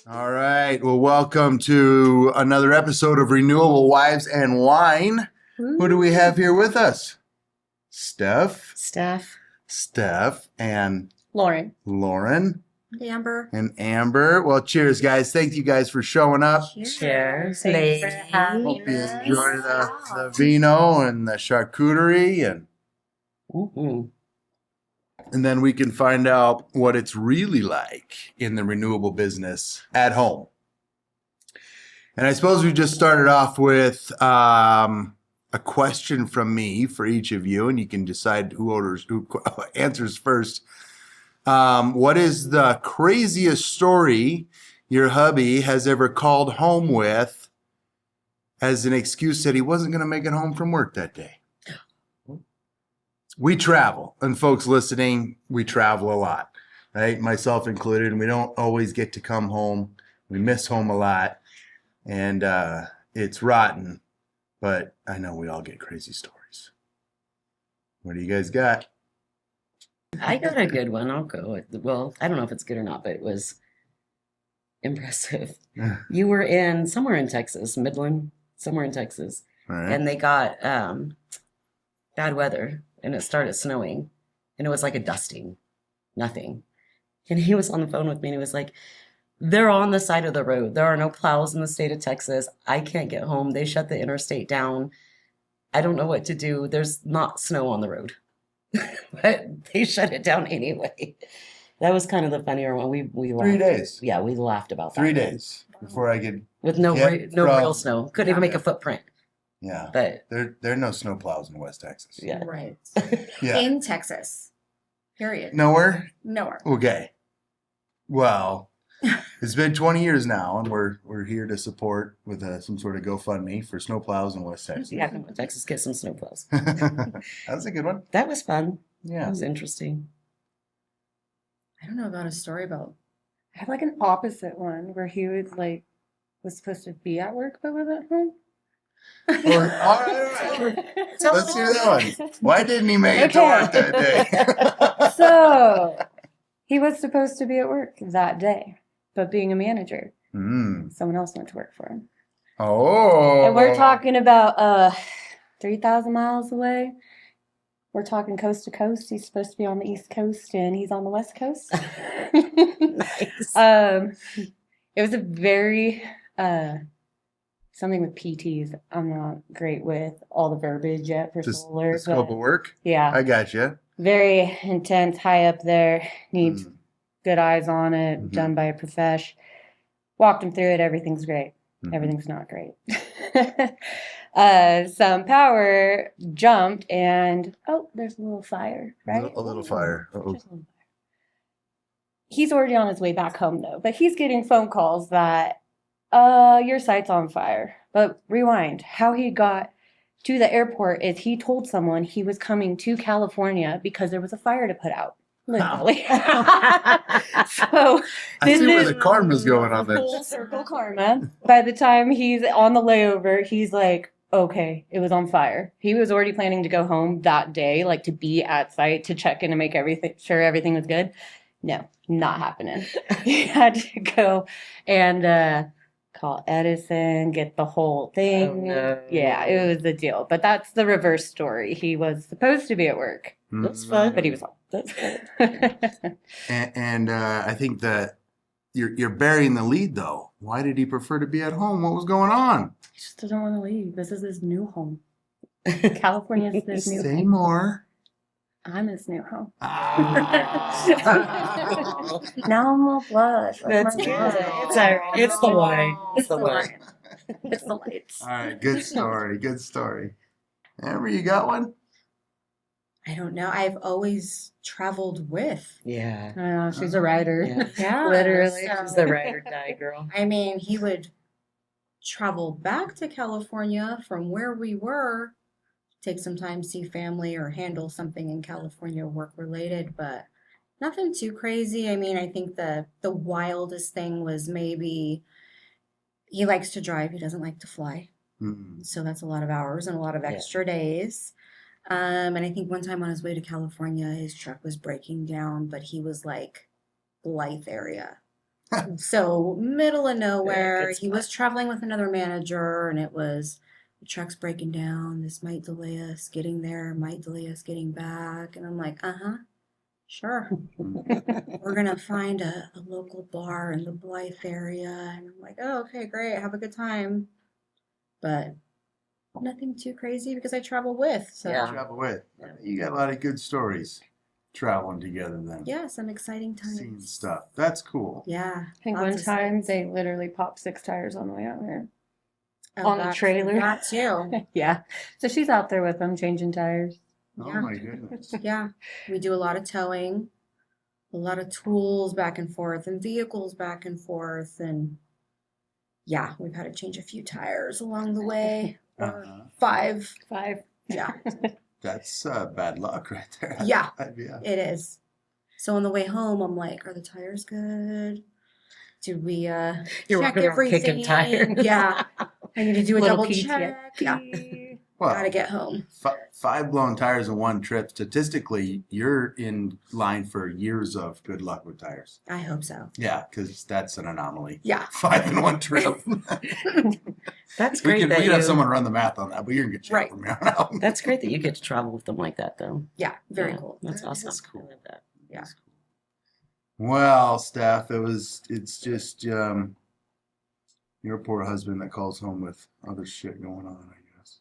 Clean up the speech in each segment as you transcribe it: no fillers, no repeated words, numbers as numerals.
All right. Well, welcome to another episode of Renewable Wives and Wine. Who do we have here with us? Steph, and Lauren. And Amber. Well, cheers, guys. Thank you guys for showing up. Cheers. Hope you enjoy the vino and the charcuterie, and then we can find out what it's really like in the renewable business at home. And I suppose we just started off with a question from me for each of you, and you can decide who answers first. What is the craziest story your hubby has ever called home with as an excuse that he wasn't going to make it home from work that day? We travel, and folks listening, we travel a lot, right? Myself included, and we don't always get to come home. We miss home a lot, and it's rotten, but I know we all get crazy stories. What do you guys got? I got a good one. I'll go with, well, I don't know if it's good or not, but it was impressive. You were somewhere in Texas, Midland, somewhere in Texas, Right. and they got bad weather, and it started snowing, and it was like a dusting, nothing. And he was on the phone with me, and he was like, they're on the side of the road. There are no plows in the state of Texas. I can't get home. They shut the interstate down. I don't know what to do. There's not snow on the road. But they shut it down anyway. That was kind of the funnier one. We 3 days. Yeah, we laughed about that. 3 days before I could. With no Get real from- snow. Couldn't even make a footprint. Yeah. But There are no snow plows in West Texas. yeah. Right. Yeah. In Texas. Period. Nowhere? Nowhere. Okay. Well, it's been 20 years now, and we're here to support with some sort of GoFundMe for snowplows in West Texas. Yeah, come on, Texas, get some snowplows. That's a good one. That was fun. That Yeah. was interesting. I don't know about a story about. I have like an opposite one where he was supposed to be at work but was at home. All right. Let's hear that one. Why didn't he make it to work that day? So he was supposed to be at work that day, but being a manager, someone else went to work for him. Oh. And we're talking about 3,000 miles away. We're talking coast to coast. He's supposed to be on the East Coast, and he's on the West Coast. Nice. It was a very something with PTs. I'm not great with all the verbiage yet for solar. The scope of work? Yeah, I got you. very intense, high up there. Needs good eyes on it. Mhm. Done by a profesh. Walked him through it. Everything's great. Mhm. Everything's not great. Some power jumped, and there's a little fire. Right, A little fire. Uh-oh. Just a little fire. He's already on his way back home though, but he's getting phone calls that your site's on fire. But rewind. How he got to the airport is he told someone he was coming to California because there was a fire to put out. Literally. So I see where the karma's going on this. full circle karma. By the time he's on the layover, he's like, okay, it was on fire. He was already planning to go home that day, like to be at site to check in and make sure everything was good. No, not happening. He had to go and call Edison, get the whole thing. Oh, no. Yeah, it was a deal. But that's the reverse story. He was supposed to be at work, That's fun. but he was home. That's good. And I think that you're burying the lead, though. Why did he prefer to be at home? What was going on? He just doesn't want to leave. This is his new home. California's his new Say home. more. I'm his new home. Ah. Now I'm all blush. That's my good. God. It's all right. It's the wine. It's the wine. It's the lights. All right, good story. Good story. Amber, you got one? I don't know. I've always traveled with. Yeah. I know, she's a writer. Yeah. Yeah. Literally. so- She's the ride or die girl. I mean, he would travel back to California from where we were, take some time, see family, or handle something in California work related, but nothing too crazy. I mean, I think the wildest thing was maybe he likes to drive, he doesn't like to fly. Mm. So that's a lot of hours and a lot of extra days. And I think one time on his way to California, his truck was breaking down, but he was like Blythe area. So middle of nowhere. good He was traveling with another manager, and it was the truck's breaking down. This might delay us getting there, might delay us getting back. And I'm like, uh-huh, sure. We're gonna find a local bar in the Blythe area. And I'm like, oh, okay, great, have a good time. But nothing too crazy because I travel with. So Yeah. Travel with. You got a lot of good stories traveling together then. yeah, some exciting Seeing times. stuff. That's cool. Yeah. I think lots one of time sights. they literally popped 6 tires on the way out here. Oh, on the trailer. That too. Yeah. So she's out there with them changing tires. Oh Yeah. my goodness. Yeah. We do a lot of towing, a lot of tools back and forth, and vehicles back and forth. And yeah, we've had to change a few tires along the way. Or Uh-huh. 5. 5. Yeah. That's bad luck right there. Yeah. Yeah. It is. So on the way home, I'm like, are the tires good? Did we You're check walking around kicking everything? tires. Yeah. I need to do a Little double PTSD. check. Yeah. Well, Gotta get home. 5 blown tires in one trip. Statistically, you're in line for years of good luck with tires. I hope so. Yeah, because that's an anomaly. Yeah. 5 in one trip. That's we great could that have you. someone run the math on that, but you're in good shape Right. from here on out. That's great that you get to travel with them like that, though. Yeah. Very Yeah, cool. That's That awesome. is cool. I love that. Yeah. That's cool. Well, Steph, it's just your poor husband that calls home with other shit going on, I guess.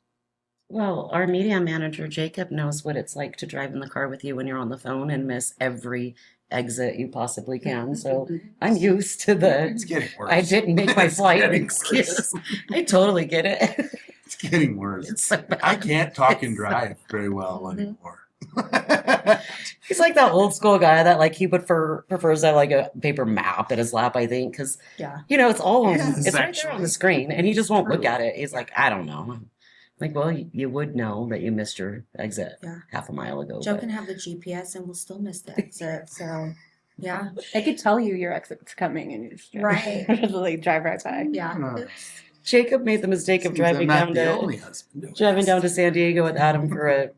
Well, our media manager, Jacob, knows what it's like to drive in the car with you when you're on the phone and miss every exit you possibly can. So I'm used to It's the getting worse. I didn't make my It's flight getting excuse. worse. I totally get it. It's getting worse. It's so bad. I can't talk and It's so- drive very well Mhm. anymore. He's like that old school guy that like he would prefers to have like a paper map in his lap, I think, because Yeah. it's all on Yes, it's right there on actually. the screen, and he just won't look True. at it. He's like, I don't know. Like, well, you would know that you missed your exit Yeah. half a mile ago. Joe but- can have the GPS and we'll still miss the exit. So yeah. I could tell you your exit's coming and you just Right. like drive right by. Yeah. Uh, Jacob made the mistake of seems driving I'm not down the to only husband doing driving this. down to San Diego with Adam for a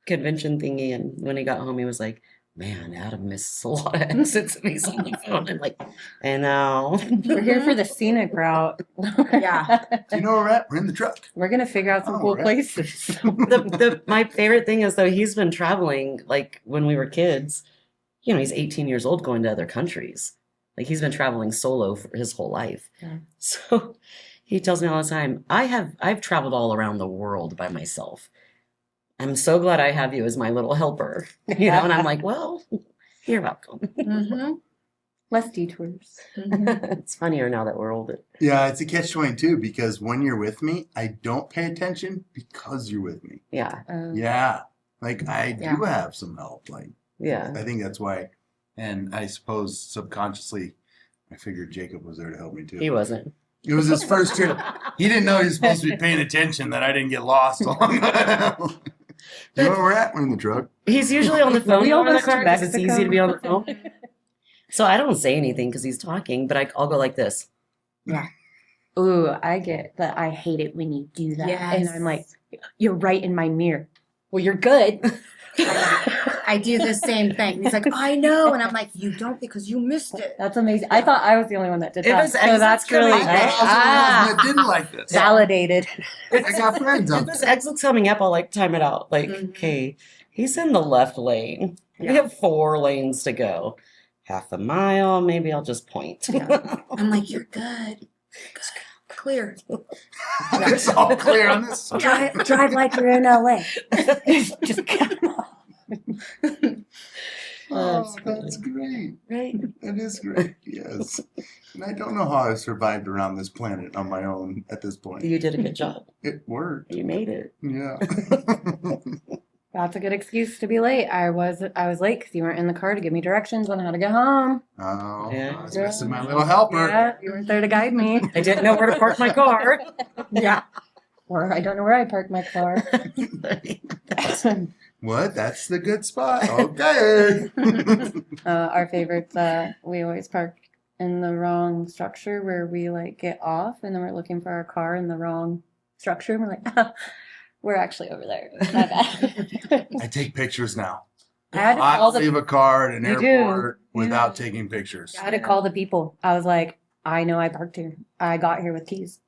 convention thingy, and when he got home, he was like, "Man, Adam misses a lot of exits if he's on the phone." I'm like, "I know." We're here for the scenic route. Yeah. Do you know where we're at? We're in the truck. We're gonna figure out some Oh, cool right. places. My favorite thing is though he's been traveling like when we were kids. He's 18 years old going to other countries. Like he's been traveling solo for his whole life. Yeah. So he tells me all the time, I've traveled all around the world by myself. I'm so glad I have you as my little helper. And I'm like, well, you're welcome. Mm-hmm. Less detours. It's funnier now that we're older. Yeah, it's a catch-22 because when you're with me, I don't pay attention because you're with me. Yeah. Yeah, like I do Yeah. have some help. Like Yeah. I think that's why, and I suppose subconsciously, I figured Jacob was there to help me too. He wasn't. It was his first trip. He didn't know he was supposed to be paying attention that I didn't get lost along the You know where we're at? We're in the truck. He's usually on the phone we in the almost to car because it's Mexico? easy to be on the phone. So I don't say anything because he's talking, but I'll go like this. Ooh, I get that. I hate it when you do that. And Yes. I'm like, you're right in my mirror. Well, you're good. I do the same thing. He's like, I know. And I'm like, you don't because you missed it. That's amazing. I thought I was the only one that did If that. it's So exits that's coming really up, I nice. also I didn't like this. Validated. I got friends If out this there. exit's coming up, I'll like time it out. Like, Mhm. okay, he's in the left lane. We Yeah. have 4 lanes to go. Half a mile, maybe I'll just point. Yeah. I'm like, you're good. Clear. It's all clear on this. Drive like you're in LA. Just get Oh, that's great. Right? That is great. Yes. And I don't know how I survived around this planet on my own at this point. You did a good job. It worked. You made it. Yeah. That's a good excuse to be late. I was late because you weren't in the car to give me directions on how to get home. Oh, Yeah. I was missing my little helper. Yeah, you weren't there to guide me. I didn't know where to park my car. Yeah. Or I don't know where I parked my car. What? That's the good spot. Okay. Our favorites, we always park in the wrong structure where we like get off and then we're looking for our car in the wrong structure. And we're like, We're actually over there. My bad. I take pictures now. I had to I call don't leave a car at an You do. airport without Yeah. taking pictures. I had to call the people. I was like, I know I parked here. I got here with keys.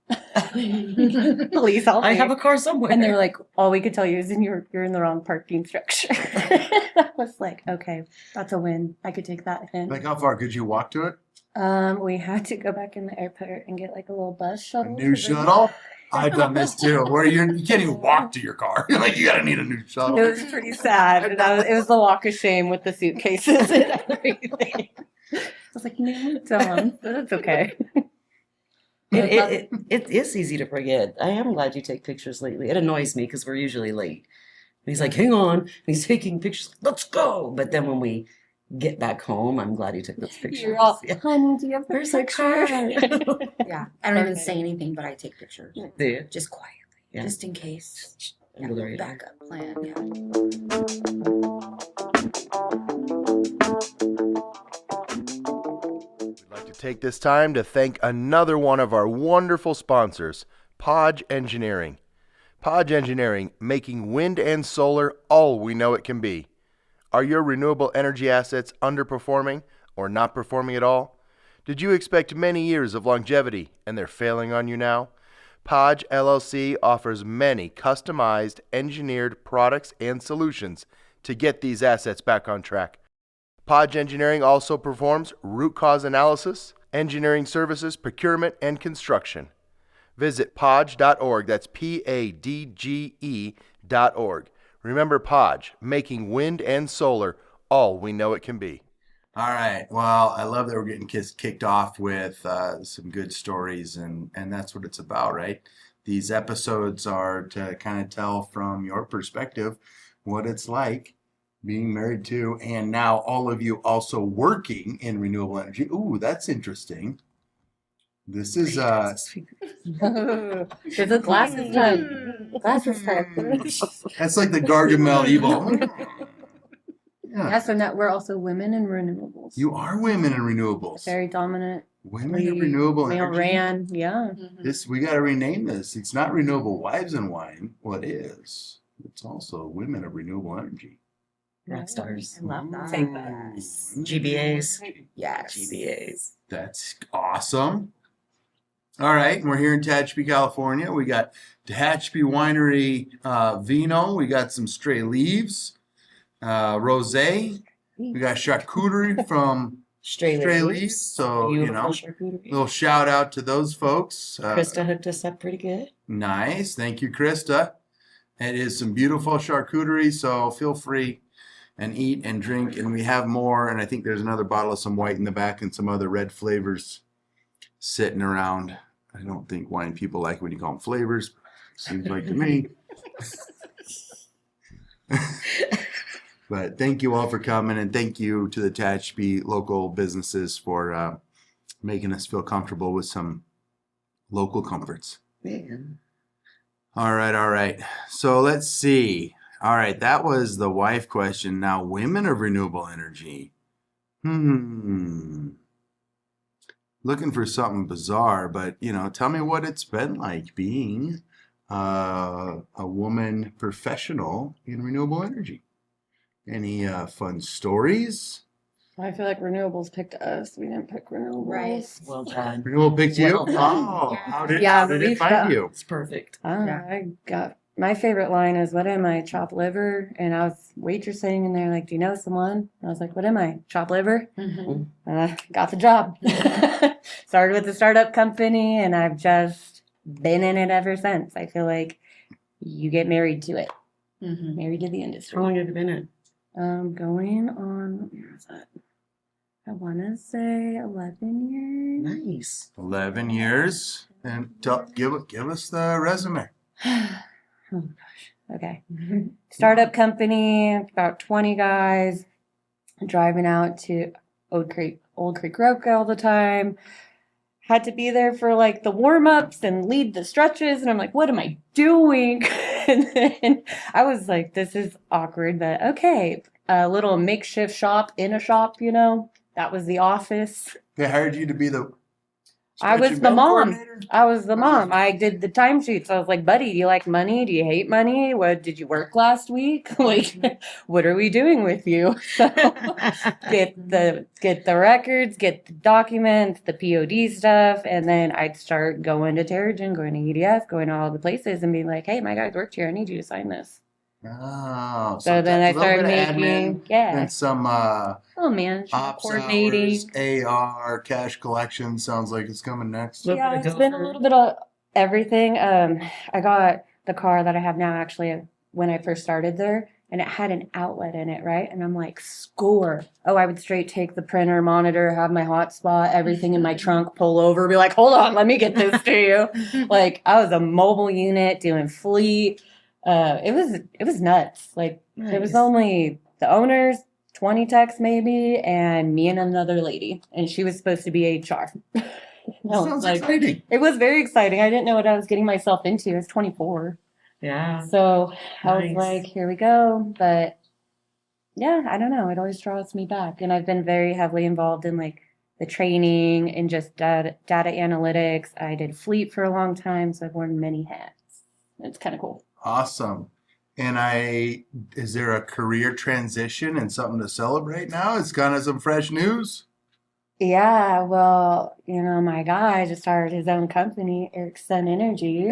Please help me. I have a car somewhere. And they were like, all we could tell you is you're in the wrong parking structure. I was like, okay, that's a win. I could take that in. Like, how far could you walk to it? We had to go back in the airport and get like a little bus A shuttle. new to the- shuttle? I've done this too, where you can't even walk to your car. Like, you gotta need a new shuttle. It was pretty sad. It was the walk of shame with the suitcases and everything. I was like, no, don't. But it's okay. It is easy to forget. I am glad you take pictures lately. It annoys me because we're usually late. And he's like, hang on. And he's taking pictures. Let's go. But then when we get back home, I'm glad you took those pictures. You're all, Yeah. honey, do you have a Where's the picture? car? Yeah, I don't even Okay. say anything, but I take pictures. Do you? Just quietly, Yeah. just in case. Yeah, Under the radar. backup plan, yeah. We'd like to take this time to thank another one of our wonderful sponsors, Podge Engineering. Podge Engineering, making wind and solar all we know it can be. Are your renewable energy assets underperforming or not performing at all? Did you expect many years of longevity and they're failing on you now? Podge LLC offers many customized, engineered products and solutions to get these assets back on track. Podge Engineering also performs root cause analysis, engineering services, procurement, and construction. Visit podge.org. That's PADGE.org. Remember Podge, making wind and solar all we know it can be. All right. Well, I love that we're getting kicked off with some good stories, and that's what it's about, right? These episodes are to kind of tell from your perspective what it's like being married to, and now all of you also working in renewable energy. Ooh, that's interesting. This is There's a glasses time. Glasses time. that's like the Gargamel evil. Yeah, Yeah, so now we're also women in renewables. you are women in renewables. Very dominant. Women in renewable Male energy. ran. Yeah. Mhm. This we got to rename this. It's not renewable wives and wine. Well, it is. It's also women of renewable energy. Rock stars. I love that. Take Ooh. GBAs. Yes. GBAs. That's awesome. All right, and we're here in Tehachapi, California. We got Tehachapi Winery Vino. We got some Stray Leaves, rosé. We got charcuterie from Stray Stray Leaves. Leaves. So, you Beautiful know, charcuterie. little shout out to those folks. Krista hooked us up pretty good. Nice. Thank you, Krista. It is some beautiful charcuterie, so feel free and eat and drink. And we have more. And I think there's another bottle of some white in the back and some other red flavors sitting around. I don't think wine people like when you call them flavors. Seems like to me. But thank you all for coming, and thank you to the Tehachapi local businesses for making us feel comfortable with some local comforts. Man. All right, all right. So let's see. All right, that was the wife question. Now, women of renewable energy. Looking for something bizarre, but tell me what it's been like being a woman professional in renewable energy. Any fun stories? I feel like renewables picked us. We didn't pick renewables. Right. Well done. Renewable picked you? Well done. Oh, how did it we find found- you? It's perfect. Yeah. I got my favorite line is, "What am I? Chop liver?" And I was waitressing, and they're like, "Do you know someone?" And I was like, "What am I? Chop liver?" Mhm. And I got the job. Started with a startup company, and I've just been in it ever since. I feel like you get married to it, Mhm. married to the How industry. long have you been in? Going on, where is that? I want to say 11 years. Nice. 11 years. And give us the resume. Oh gosh. Okay. Startup company, about 20 guys, driving out to Old Creek Road all the time. Had to be there for like the warm-ups and lead the stretches, and I'm like, what am I doing? And then I was like, this is awkward, but okay. A little makeshift shop in a shop, that was the office. They hired you to be the I was Stretch the event mom. coordinator? I was the mom. I did the timesheets. I was like, buddy, do you like money? Do you hate money? What did you work last week? Like, what are we doing with you? So get the records, get the documents, the POD stuff, and then I'd start going to Terrigen, going to EDF, going to all the places and being like, hey, my guys worked here. I need you to sign this. Oh, So then I a little started bit of making, admin yeah. and some Oh man, ops coordinating. hours, AR, cash collection. Sounds like it's coming next. Little Yeah, bit of it's been a gopher. little bit of everything. I got the car that I have now actually when I first started there, and it had an outlet in it, right? And I'm like, score. Oh, I would straight take the printer, monitor, have my hotspot, everything in my trunk, pull over, be like, hold on, let me get this to you. Like I was a mobile unit doing fleet. It was nuts. Like it was Nice. only the owners, 20 techs maybe, and me and another lady, and she was supposed to be HR. No, Sounds like, exciting. it was very exciting. I didn't know what I was getting myself into. I was 24. Yeah. So I was Nice. like, here we go. But yeah, I don't know. It always draws me back. And I've been very heavily involved in like the training and just data analytics. I did fleet for a long time, so I've worn many hats. It's kind of cool. Awesome. And is there a career transition and something to celebrate now? It's kind of some fresh news. Yeah, well, my guy just started his own company, Ericsson Energy.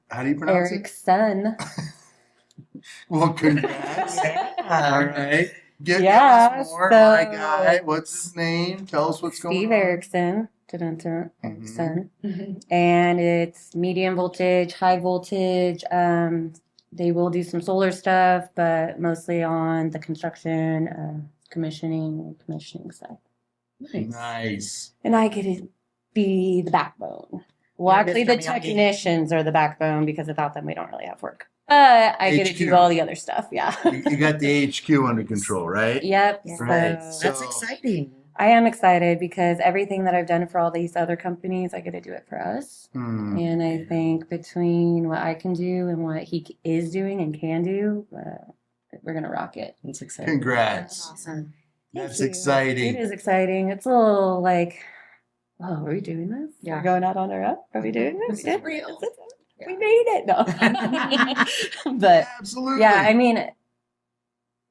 How do you pronounce it? Ericsson. Well, congrats. All right. Give us more. so My guy. What's his name? Tell us what's going Steve on. Erickson. Dun-dun-dun, Erickson. And it's medium voltage, high voltage. They will do some solar stuff, but mostly on the construction, commissioning side. Nice. And I get to be the backbone. Well, You're actually, Mr. the Miyagi. technicians are the backbone because without them, we don't really have work. But I get to HQ. do all the other stuff. Yeah. You got the HQ under control, right? Yep. Right. So That's So- exciting. I am excited because everything that I've done for all these other companies, I get to do it for us. Hmm. And I think between what I can do and what he is doing and can do, we're going to rock it. That's exciting. Congrats. Awesome. That's Thank you. exciting. It is exciting. It's a little like, oh, are we doing this? Yeah. We're going out on our own? Are we doing this? This is real. We made it. No. But Absolutely. yeah, I mean,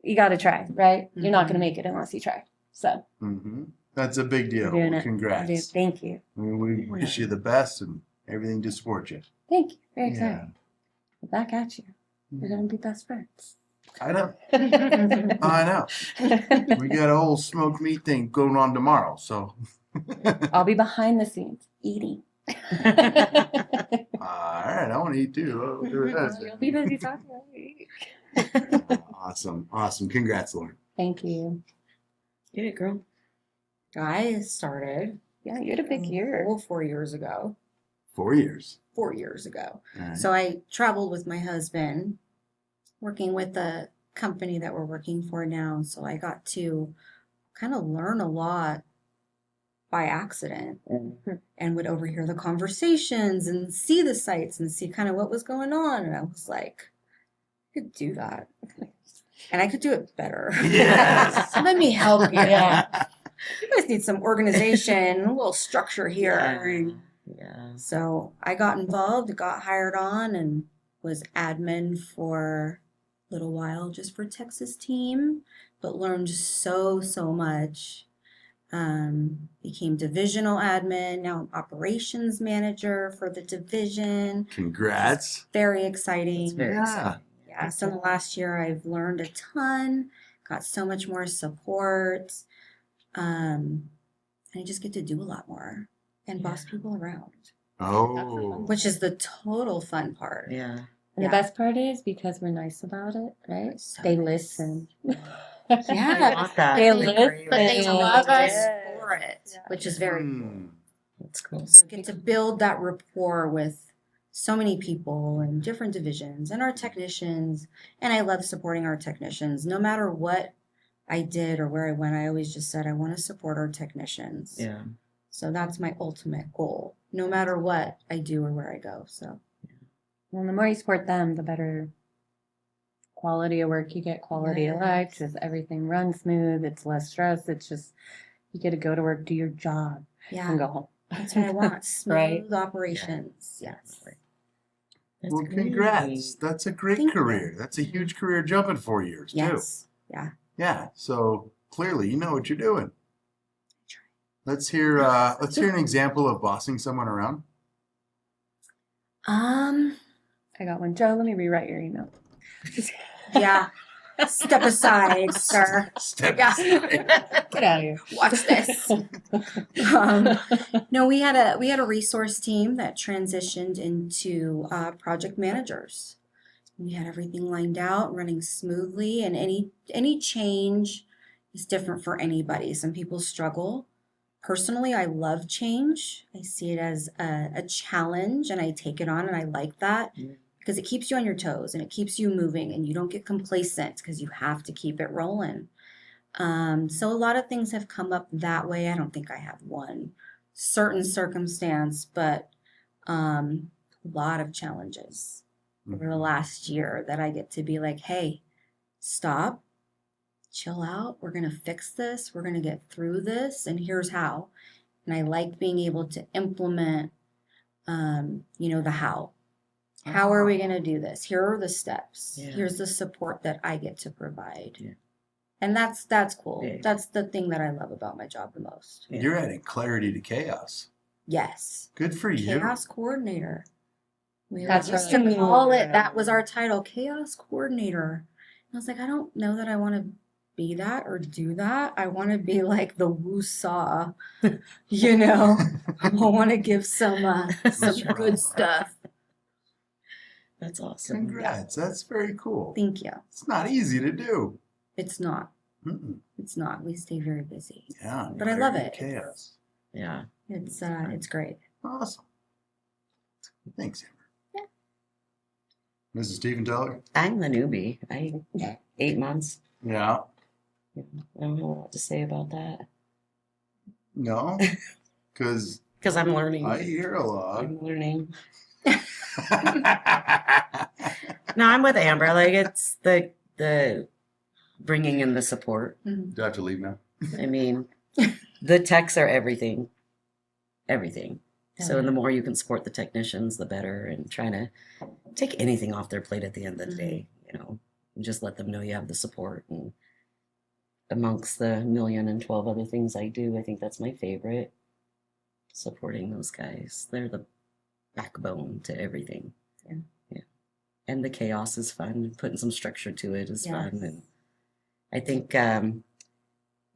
you got to try, right? You're not going to Mhm. make it unless you try. So That's a big deal. we're doing Well, it. I do. congrats. Thank you. We wish you the best and everything to support you. Thank you. Very Yeah. excited. Back at you. We're going to be best friends. I know. I know. We got a whole smoked meat thing going on tomorrow, so. I'll be behind the scenes eating. All right, I want to eat too. Oh, there it is. You'll be busy talking about me. Awesome. Congrats, Lauren. Thank you. Get it, girl. I started Yeah, you had a big year. whole 4 years ago. 4 years. 4 years ago. All right. So I traveled with my husband, working with the company that we're working for now. So I got to kind of learn a lot by accident and would overhear the conversations and see the sites and see kind of what was going on. And I was like, I could do that. And I could do it better. Yes. Let me help you. Yeah. You guys need some organization, a little structure here. Yeah. So I got involved, got hired on, and was admin for a little while just for Texas team, but learned so much. Became divisional admin, now I'm operations manager for the division. Congrats. Very exciting. It's very Yeah. exciting. Yeah, so in the last year I've learned a ton, got so much more support. And I just get to do a lot more and boss people around, Oh. which is the total fun part. Yeah. And Yeah. the best part is because we're nice about it, right? So They nice. listen. Yeah. I want that. They Really listen. great. But they love us Yes. for it, which is very cool. Hmm. That's cool. So get to build that rapport with so many people and different divisions and our technicians. And I love supporting our technicians. No matter what I did or where I went, I always just said I want to support our technicians. Yeah. So that's my ultimate goal, no matter what I do or where I go. So Well, the more you support them, the better quality of work you get, quality of life, Yes. just everything runs smooth. It's less stress. It's just, you get to go to work, do your job, and yeah, go home. That's what I want. Smooth Right. operations. Yes. That's Well, great. congrats. That's a great Thank you. career. That's a huge career jump in 4 years, too. Yes. Yeah. Yeah. So clearly, you know what you're doing. Let's hear an example of bossing someone around. I got one. Joe, let me rewrite your email. Yeah. Step aside, sir. Step Yeah. aside. Get out of here. Watch this. No, we had a resource team that transitioned into project managers. We had everything lined out, running smoothly, and any change is different for anybody. Some people struggle. Personally, I love change. I see it as a challenge, and I take it on, and I like that because it keeps you on your toes and it keeps you moving, and you don't get complacent because you have to keep it rolling. So a lot of things have come up that way. I don't think I have one certain circumstance, but a lot of challenges over the last year that I get to be like, hey, stop, chill out. We're going to fix this. We're going to get through this. And here's how. And I like being able to implement, the how. How are we going to do this? Here are the steps. Yeah. Here's the support that I get to provide. Yeah. And that's cool. Yeah. That's the thing that I love about my job the most. Yeah. You're adding clarity to chaos. Yes. Good for you. Chaos coordinator. We That's used really to call cool. it, that was our title, chaos coordinator. And I was like, I don't know that I want to be that or do that. I want to be like the woo-saw, I want to give some good stuff. That's awesome. Congrats. That's very cool. Thank you. It's not easy to do. It's not. Mm-mm. It's not. We stay very busy. Yeah. But I love clarity to it. Chaos. Yeah. It's great. Awesome. Thanks, Amber. Mrs. Stephen Teller? I'm the newbie. 8 months. Yeah. I don't know what to say about that. No? Because Because I'm learning. I hear a lot. I'm learning. No, I'm with Amber. Like, it's the bringing in the support. Mhm. Do I have to leave now? I mean, the techs are everything. Everything. So the more you can support the technicians, the better, and trying to take anything off their plate at the end of the day, and just let them know you have the support. And amongst the 1,012 other things I do, I think that's my favorite. Supporting those guys. They're the backbone to everything. Yeah. And the chaos is fun. Putting some structure to it is fun. Yes. And I think,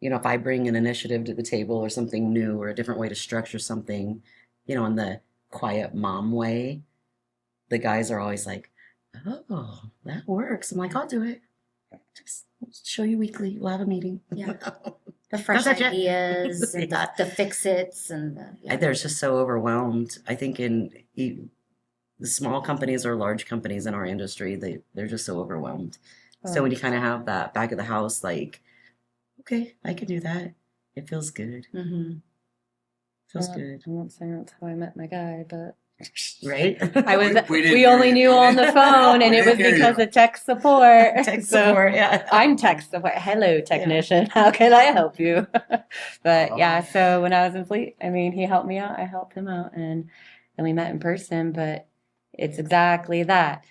if I bring an initiative to the table or something new or a different way to structure something, in the quiet mom way, the guys are always like, oh, that works. I'm like, I'll do it. Just show you weekly. We'll have a meeting. Yeah. The fresh Don't touch it. ideas and Yeah. the fix-its and They're just so overwhelmed. I think in the small companies or large companies in our industry, they're just so overwhelmed. So when you kind of have that back of the house, like, okay, I can do that. It feels good. Mhm. Feels good. I'm not saying that's how I met my guy, but Right? we only knew on the phone, and We it was didn't hear because you. of tech support. Tech So support, yeah. I'm tech support. Hello, technician. How can I help you? But yeah, so when I was in Fleet, he helped me out. I helped him out, and then we met in person. But it's exactly that.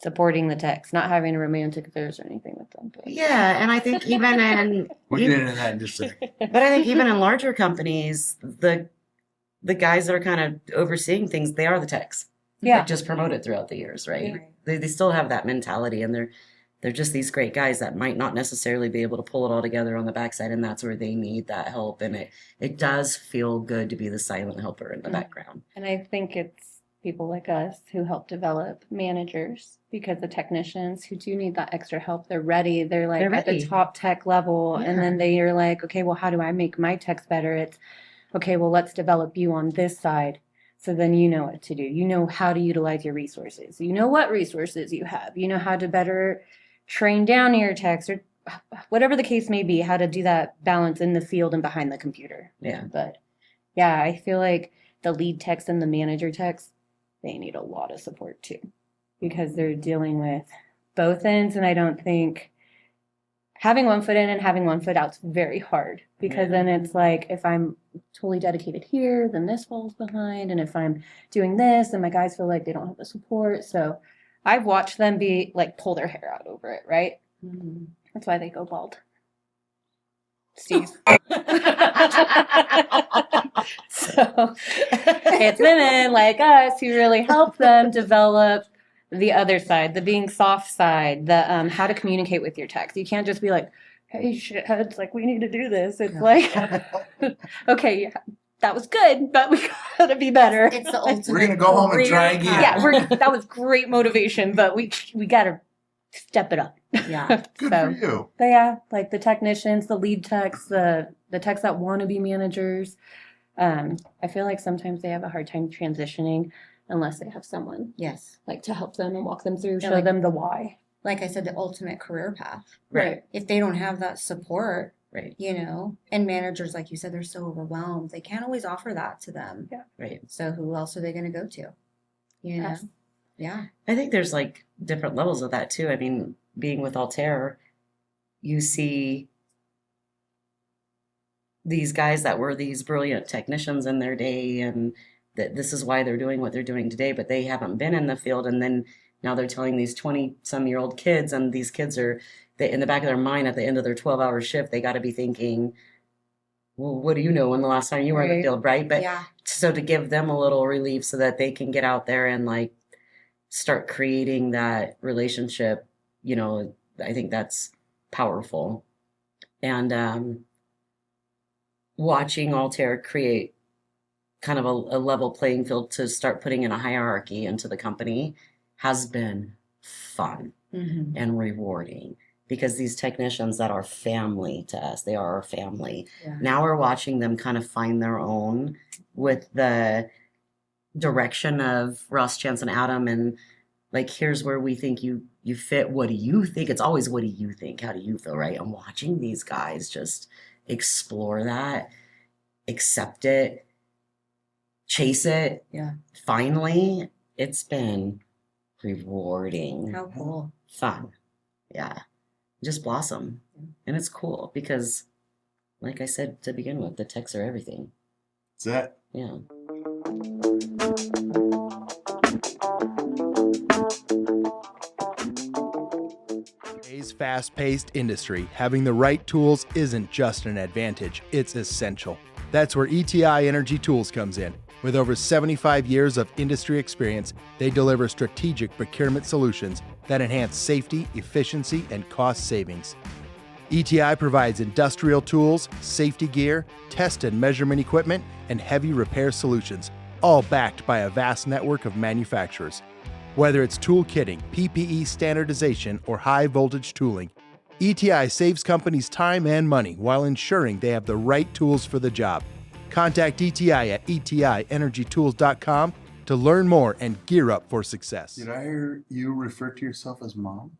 Supporting the techs, not having romantic affairs or anything with them. But Yeah, and I think even in We'll get into that in just a second. but I think even in larger companies, the guys that are kind of overseeing things, they are the techs. Yeah. That just promoted throughout the years, right? Yeah. They still have that mentality, and they're just these great guys that might not necessarily be able to pull it all together on the backside, and that's where they need that help. And it does feel good to be the silent helper in the Mhm. background. And I think it's people like us who help develop managers, because the technicians who do need that extra help, they're ready. They're like They're at the ready. top tech level. And Yeah. then they are like, okay, well, how do I make my techs better? It's okay, well, let's develop you on this side. So then you know what to do. You know how to utilize your resources. You know what resources you have. You know how to better train down your techs, or whatever the case may be, how to do that balance in the field and behind the computer. Yeah. But yeah, I feel like the lead techs and the manager techs, they need a lot of support too, because they're dealing with both ends. And I don't think having one foot in and having one foot out's very hard because then it's like if I'm totally dedicated here, then this falls behind. And if I'm doing this, then my guys feel like they don't have the support. So I've watched them be like pull their hair out over it, right? Mhm. That's why they go bald. Steve. So it's women like us who really help them develop the other side, the being soft side, the how to communicate with your text. You can't just be like, hey, shitheads, like we need to do this. It's like, okay, yeah, that was good, but we gotta be better. It's the ultimate. We're gonna go home and try career again. path. That was great motivation, but we gotta step it up. Yeah. Good So, for you. but yeah, like the technicians, the lead techs, the techs that want to be managers. I feel like sometimes they have a hard time transitioning unless they have someone Yes. like to help them and walk them through, Yeah, show like- them the why. Like I said, the ultimate career path. Right. If they don't have that support, Right. you know, and managers, like you said, they're so overwhelmed. They can't always offer that to them. Yeah. Right. So who else are they going to go to? You know? Yes. Yeah. I think there's like different levels of that too. I mean, being with Altair, you see these guys that were these brilliant technicians in their day and that this is why they're doing what they're doing today, but they haven't been in the field. And then now they're telling these 20-some-year-old kids, and these kids are in the back of their mind at the end of their 12-hour shift, they got to be thinking, well, what do you know when the last time you were in the Right. field, right? But Yeah. so to give them a little relief so that they can get out there and like start creating that relationship, you know, I think that's powerful. And watching Altair create kind of a level playing field to start putting in a hierarchy into the company has been fun Mm-hmm. and rewarding because these technicians that are family to us, they are our family. Yeah. Now we're watching them kind of find their own with the direction of Ross, Chance, and Adam, and like, here's where we think you fit. What do you think? It's always, what do you think? How do you feel, right? I'm watching these guys just explore that, accept it, chase it. Yeah. Finally, it's been rewarding, How cool. fun. Yeah. Just blossom. And it's cool because, like I said to begin with, the techs are everything. That's it. Yeah. Today's fast-paced industry, having the right tools isn't just an advantage, it's essential. That's where ETI Energy Tools comes in. With over 75 years of industry experience, they deliver strategic procurement solutions that enhance safety, efficiency, and cost savings. ETI provides industrial tools, safety gear, test and measurement equipment, and heavy repair solutions, all backed by a vast network of manufacturers. Whether it's tool kitting, PPE standardization, or high voltage tooling, ETI saves companies time and money while ensuring they have the right tools for the job. Contact ETI at etienergytools.com to learn more and gear up for success. Did I hear you refer to yourself as mom?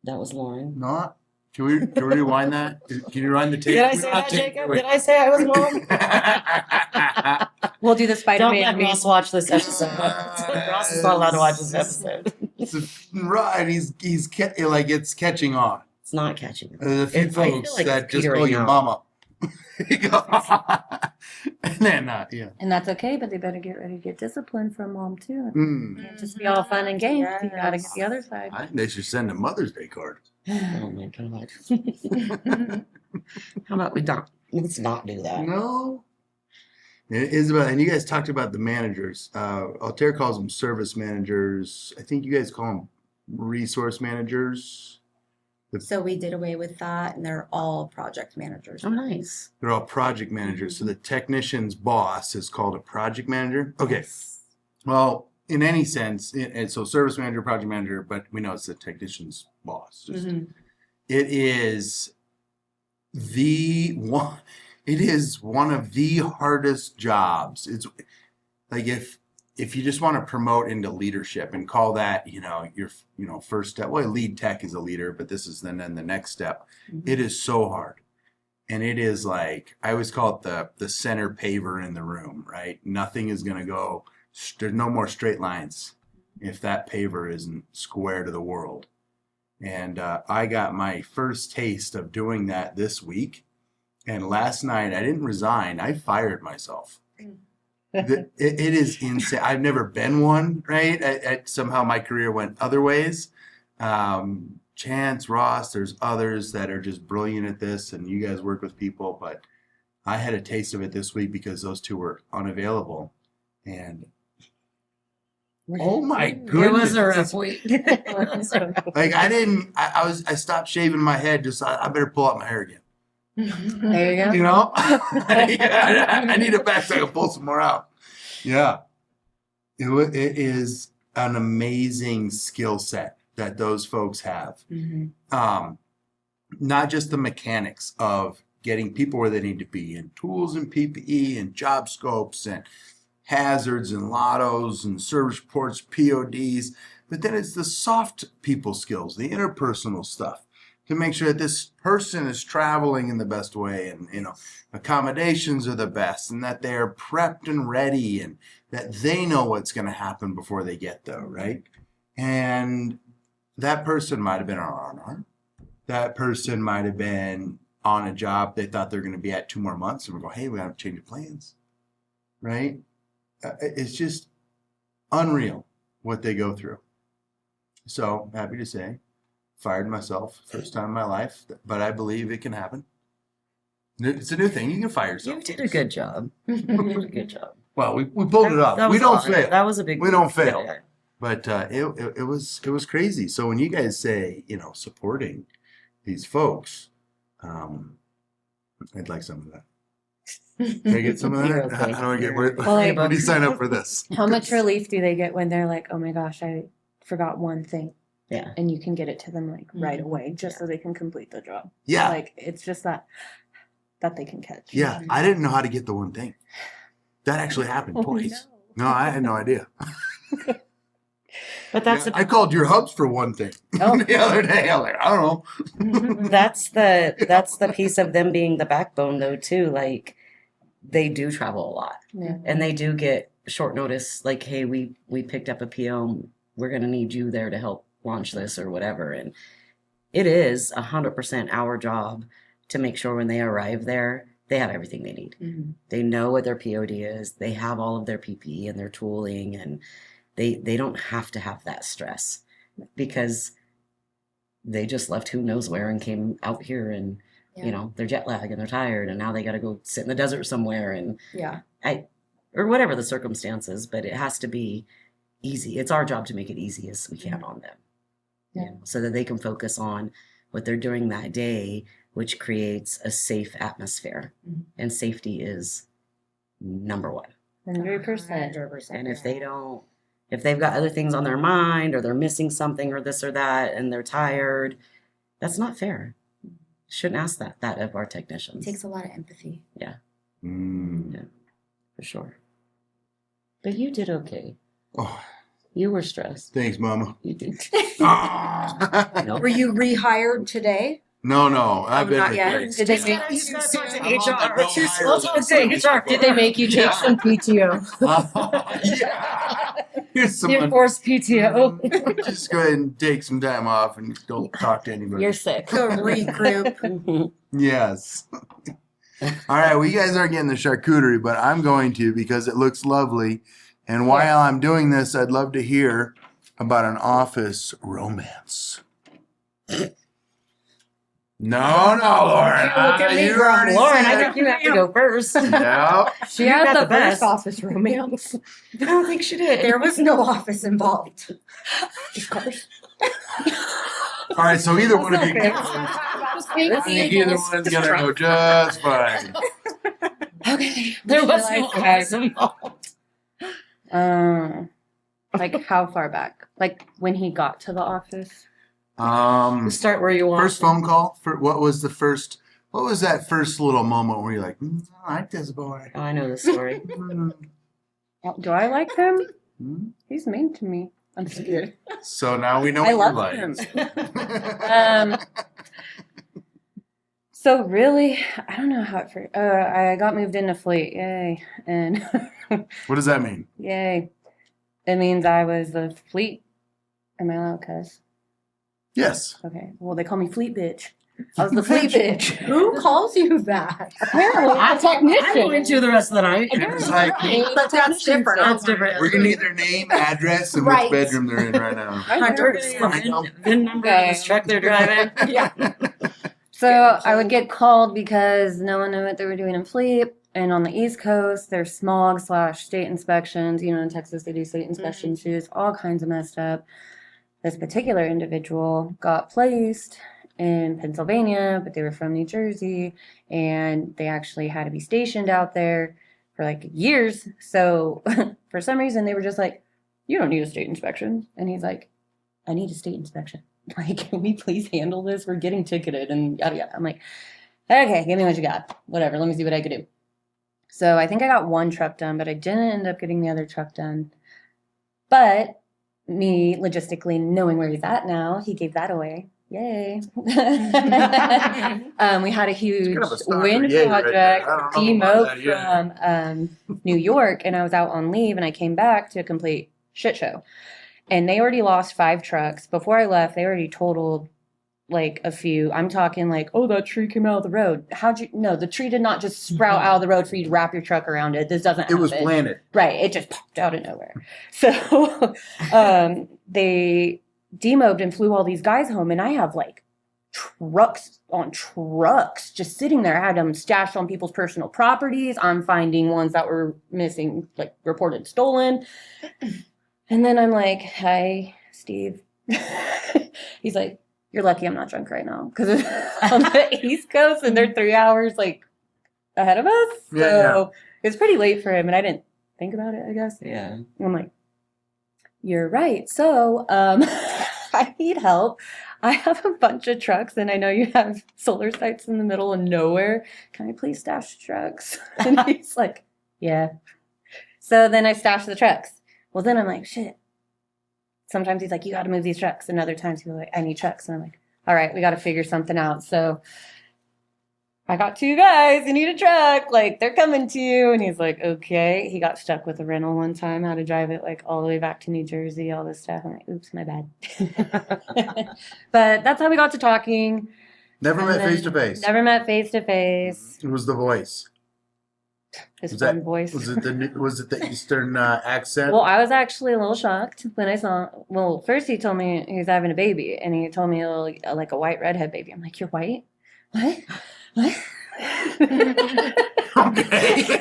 That was Lauren. Not? Can we rewind that? Can you rewind the tape? Did I say that, Jacob? Did I say I was mom? We'll do the Don't Spider-Man. let Ross watch this episode. Ross is not allowed to watch this episode. Right, he's like it's catching on. It's not catching. There's a few I feel folks like that it's just call petering you out. mama. And then, yeah. And that's okay, but they better get ready to get disciplined from mom too. Mm. Can't just be all fun and games. You gotta get Yes. the other side. I think they should send a Mother's Day card. Oh my god. How about we don't? Let's not do that. No. Isabel, and you guys talked about the managers. Altair calls them service managers. I think you guys call them resource managers. So we did away with that, and they're all project managers. Oh, nice. They're all project managers. So the technician's boss is called a project manager. Okay. Well, in any sense, and so service manager, project manager, but we know it's the technician's boss. Just, Mhm. It is one of the hardest jobs. It's like if you just want to promote into leadership and call that, your first step. Well, lead tech is a leader, but this is then the next step. It is so hard. And it is like, I always call it the center paver in the room, right? Nothing is going to go, there's no more straight lines if that paver isn't square to the world. And I got my first taste of doing that this week. And last night, I didn't resign. I fired myself. It is insane. I've never been one, right? Somehow my career went other ways. Chance, Ross, there's others that are just brilliant at this, and you guys work with people. But I had a taste of it this week because those two were unavailable. And oh my goodness. It was a rough week. Like I stopped shaving my head. Just I better pull out my hair again. There you go. You know, I need it back so I can pull some more out. Yeah, it is an amazing skill set that those folks have. Not just the mechanics of getting people where they need to be, and tools and PPE and job scopes and hazards and lottos and service reports, PODs, but then it's the soft people skills, the interpersonal stuff, to make sure that this person is traveling in the best way, and accommodations are the best, and that they're prepped and ready, and that they know what's going to happen before they get there, right? And that person might have been on R&R. That person might have been on a job they thought they're going to be at 2 more months, and we're going, hey, we got to change the plans, right? It's just unreal what they go through. So happy to say, fired myself, first time in my life, but I believe it can happen. It's a new thing. You can fire yourself. You did a good job. You did a good job. Well, we pulled it off. That We was don't hard. fail. That was a big. We don't fail. Yeah. But it was crazy. So when you guys say, supporting these folks, I'd like some of that. Can I get some of that? You're okay. How do I get You're where? okay. How do you sign up for this? How much relief do they get when they're like, oh my gosh, I forgot one thing? Yeah. And you can get it to them like right away just so they can complete the job. Yeah. Like it's just that they can catch. Yeah. I didn't know how to get the one thing. That actually happened Oh, twice. No, I had no idea. But that's I called your hubs for one thing Oh. the other day. I'm like, I don't know. that's the piece of them being the backbone though too. Like they do travel a lot, Yeah. and they do get short notice. Like, hey, we picked up a PO. We're gonna need you there to help launch this or whatever. And it is 100% our job to make sure when they arrive there, they have everything they need. Mm-hmm. They know what their POD is. They have all of their PPE and their tooling, and they don't have to have that stress because they just left who knows where and came out here, and they're jet lag and they're tired, and now they got to go sit in the desert somewhere, and or whatever the circumstances. But it has to be easy. It's our job to make it easy as we can on them, so that they can focus on what they're doing that day, which creates a safe atmosphere. And safety is number one. 100%. And if they've got other things on their mind, or they're missing something or this or that, and they're tired, that's not fair. Shouldn't ask that of our technicians. It takes a lot of empathy. Yeah, Mm. for sure. But you did okay. Oh, You were stressed. thanks, Mama. You did. Were you rehired today? No. I've been not yet. replaced. Did they make He's got to talk to I'm on the HR. no What's your hire supposed to say? HR. Did they make you take some PTO? Yeah. Here's some. Your forced PTO. Just go ahead and take some time off and don't talk to anybody. You're sick. Go regroup. Yes. All right. Well, you guys aren't getting the charcuterie, but I'm going to because it looks lovely. And while I'm doing this, I'd love to hear about an office romance. No, Lauren. Look at me, You already Lauren. I said- think you have to go first. Yeah. She You had got the the best. first office romance. I don't think she did. There was no office involved. Of course. All right. So either one of you. Okay. I think either one's gonna go just fine. Okay. There was Like, no office involved. Like how far back? Like when he got to the office? Start where you want. First phone call. What was that first little moment where you're like, I like this boy. Oh, I know the story. Do I like him? Mm. He's mean to me. I'm scared. So now we know I what love you him. like. So really, I don't know how it. I got moved into fleet. Yay! And What does that mean? yay! It means I was the fleet. Am I allowed to cuss? Yes. Okay. Well, they call me Fleet Bitch. I was the Fleet Bitch. Who calls you that? Apparently, I'm the technician. I'm going to the rest of the night. It's like, But that's different. That's different. we're gonna need their name, address, and Right. which bedroom they're in right now. Hunter, Hunters. VIN number of this truck they're driving. Yeah. So I would get called because no one knew what they were doing in Fleet. And on the East Coast, there's smog / state inspections. You know, in Texas, they do state inspections too. It's all kinds of messed up. This particular individual got placed in Pennsylvania, but they were from New Jersey, and they actually had to be stationed out there for like years. So for some reason, they were just like, "You don't need a state inspection," and he's like, "I need a state inspection. Like, can we please handle this? We're getting ticketed and yada yada." I'm like, "Okay, give me what you got. Whatever. Let me see what I could do." So I think I got one truck done, but I didn't end up getting the other truck done. But me logistically knowing where he's at now, he gave that away. Yay. We had a huge kind of a stalker wind yay right there. project I don't know about that, from New York, and I was out on leave, and I came back to a complete shit show. And they already lost 5 trucks. Before I left, they already totaled like a few. I'm talking like, "Oh, that tree came out of the road." No, the tree did not just sprout out of the road for you to wrap your truck around it. This doesn't It was happen. planted. Right. It just popped out of nowhere. So they demobbed and flew all these guys home. And I have like trucks on trucks just sitting there. I had them stashed on people's personal properties. I'm finding ones that were missing, like reported stolen. And then I'm like, "Hi, Steve." He's like, "You're lucky I'm not drunk right now." Because on the East Coast and they're 3 hours like ahead of us. Yeah, So it's pretty late for him. And I didn't think about it, I guess. Yeah. I'm like, "You're right. So I need help. I have a bunch of trucks and I know you have solar sites in the middle of nowhere. Can I please stash the trucks?" And he's like, "Yeah." So then I stashed the trucks. Well, then I'm like, shit. Sometimes he's like, "You got to move these trucks." And other times he's like, "I need trucks." And I'm like, all right, we got to figure something out. So I got 2 guys who need a truck. Like, they're coming to you. And he's like, okay. He got stuck with a rental one time, how to drive it like all the way back to New Jersey, all this stuff. I'm like, oops, my bad. But that's how we got to talking. Never And met then face to face. Never met face to face. It was the voice. His Was fun that- voice. Was it the Eastern accent? Well, I was actually a little shocked when I saw. Well, first he told me he was having a baby, and he told me like a white redhead baby. I'm like, "You're white? What? What?" Okay.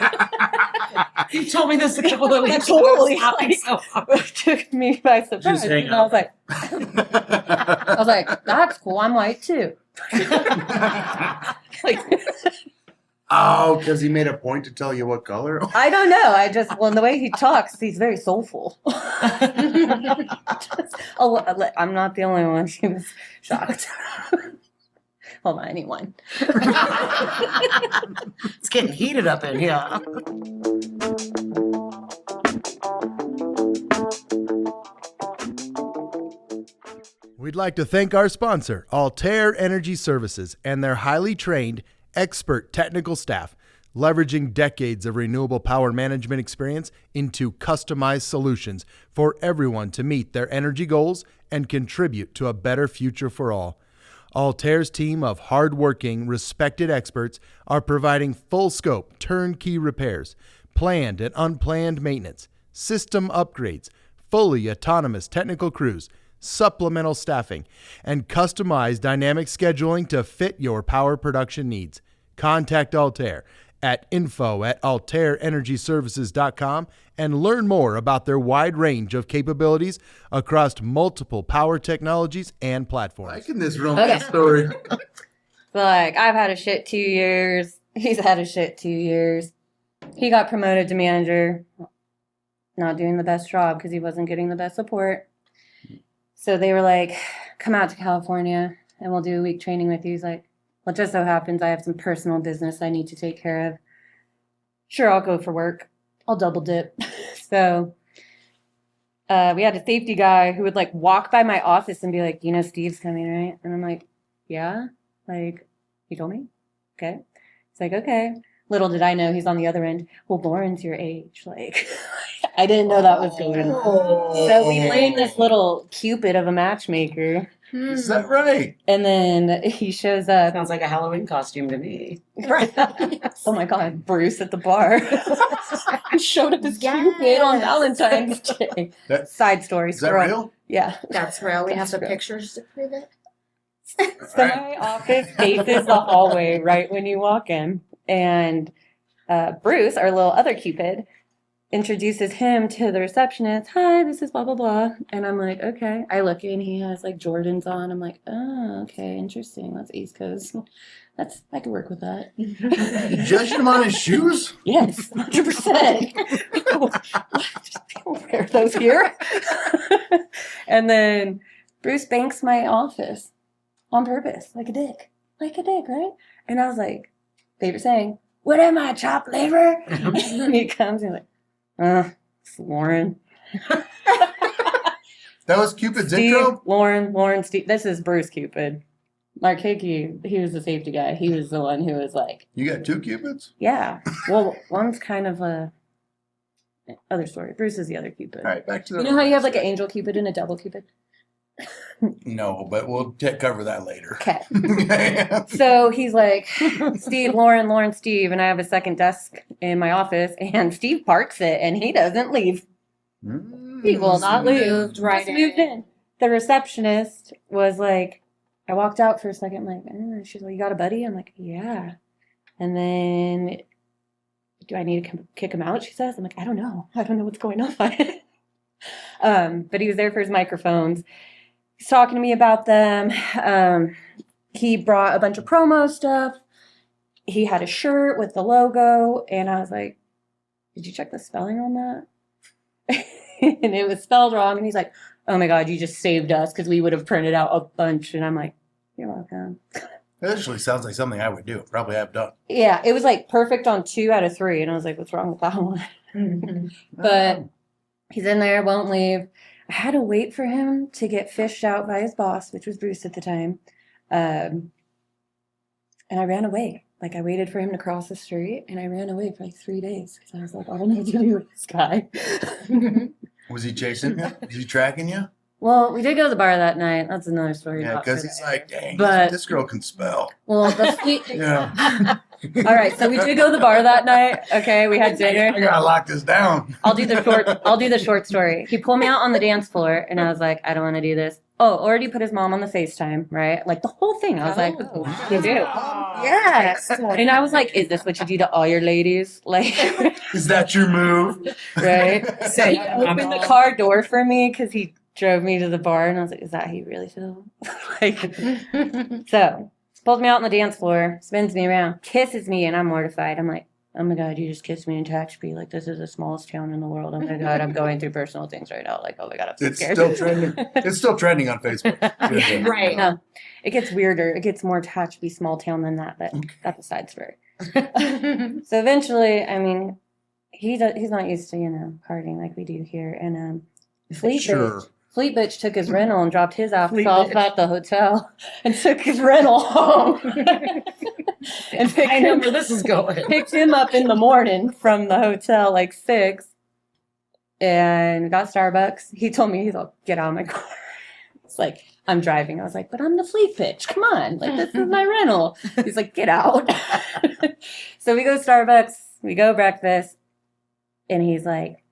You told me this a couple of weeks ago. Totally. It happened so hard. Took me by surprise. Just hang And I was like, "That's cool. I'm white too." Like, Oh, because he made a point to tell you what color? I don't know. Well, the way he talks, he's very soulful. I'm not the only one. She was shocked. Hold on, anyone. It's getting heated up in here. We'd like to thank our sponsor, Altair Energy Services, and their highly trained, expert technical staff, leveraging decades of renewable power management experience into customized solutions for everyone to meet their energy goals and contribute to a better future for all. Altair's team of hardworking, respected experts are providing full-scope, turnkey repairs, planned and unplanned maintenance, system upgrades, fully autonomous technical crews, supplemental staffing, and customized dynamic scheduling to fit your power production needs. Contact Altair at info@altairenergyservices.com and learn more about their wide range of capabilities across multiple power technologies and platforms. Liking this romance story. Like, I've had a shit 2 years. He's had a shit 2 years. He got promoted to manager. Not doing the best job because he wasn't getting the best support. So they were like, "Come out to California and we'll do a week training with you." He's like, "Well, it just so happens I have some personal business I need to take care of." Sure, I'll go for work. I'll double dip. So we had a safety guy who would like walk by my office and be like, "You know, Steve's coming, right?" And I'm like, "Yeah." Like, "You told me?" Okay. It's like, "Okay." Little did I know he's on the other end. "Well, Lauren's your age." Like, I didn't know that was going on. So we played this little Cupid of a matchmaker. Is that right? And then he shows up. Sounds like a Halloween costume to me. Oh my God, Bruce at the bar. He showed up as Cupid on Valentine's Day. That- Side story. Is that squirrel. real? Yeah. That's real. We have That's the real. pictures to prove it. So my office faces the hallway right when you walk in. And Bruce, our little other Cupid, introduces him to the receptionist. Hi, this is blah, blah, blah. And I'm like, okay. I look in, he has like Jordans on. I'm like, oh, okay, interesting. That's East Coast. I could work with that. You judged him on his shoes? Yes, 100%. People wear those here. And then Bruce banks my office on purpose, like a dick. Like a dick, right? And I was like, favorite saying, what am I, chopped liver? And he comes and like, it's Lauren. That was Cupid's Steve, intro? Lauren, Steve. This is Bruce Cupid. Mark Hickey, he was the safety guy. He was the one who was like, You got 2 Cupids? yeah. Well, one's kind of a other story. Bruce is the other Cupid. All right, back to the. You know how you have like an angel Cupid and a double Cupid? No, but we'll cover that later. Okay. So he's like, Steve, Lauren, Steve, and I have a second desk in my office, and Steve parks it, and he doesn't leave. He will not leave. Moved right Just moved in. The receptionist was like, I walked out for a second, like, she's like, you got a buddy? I'm like, yeah. And then, do I need to kick him out? She says. I'm like, I don't know what's going on. But he was there for his microphones. He's talking to me about them. He brought a bunch of promo stuff. He had a shirt with the logo, and I was like, did you check the spelling on that? And it was spelled wrong, and he's like, oh my God, you just saved us, because we would have printed out a bunch. And I'm like, you're welcome. That actually sounds like something I would do. Probably have done. Yeah, it was like perfect on 2 out of 3, and I was like, what's wrong with that one? But he's in there, won't leave. I had to wait for him to get fished out by his boss, which was Bruce at the time. And I ran away. Like, I waited for him to cross the street, and I ran away for like 3 days because I was like, I don't know what to do with this guy. Was he chasing you? Was he tracking you? Well, we did go to the bar that night. That's another story. Yeah, not because for he's the like, air. dang, But- this girl can spell. Well, Yeah. all right. So we did go to the bar that night. Okay, we had I dinner. gotta lock this down. I'll do the short story. He pulled me out on the dance floor, and I was like, I don't want to do this. Oh, already put his mom on the FaceTime, right? Like the whole thing. I was like, oh, you do. Yeah. And I was like, is this what you do to all your ladies? Like, Is that your move? right? Say, He opened the car door for me because he drove me to the bar, and I was like, is that how you really feel? Like, so pulls me out on the dance floor, spins me around, kisses me, and I'm mortified. I'm like, oh my God, you just kissed me in Tehachapi. Like, this is the smallest town in the world. Oh my God, I'm going through personal things right now. Like, oh my God, I'm so It's scared. still trending. It's still trending on Facebook. Yeah. Right. No, it gets weirder. It gets more Tehachapi small town than that, but that's a side story. So eventually, I mean, he's not used to, partying like we do here. And Fleet Bitch took his rental and dropped his outfit off at the hotel and took his rental home. And I know where this is going. picked him up in the morning from the hotel, like 6, and got Starbucks. He told me, he's like, get out of my car. It's like, I'm driving. I was like, but I'm the Fleet Bitch. Come on. Like, this is my rental. He's like, get out. So we go to Starbucks. We go breakfast. And he's like,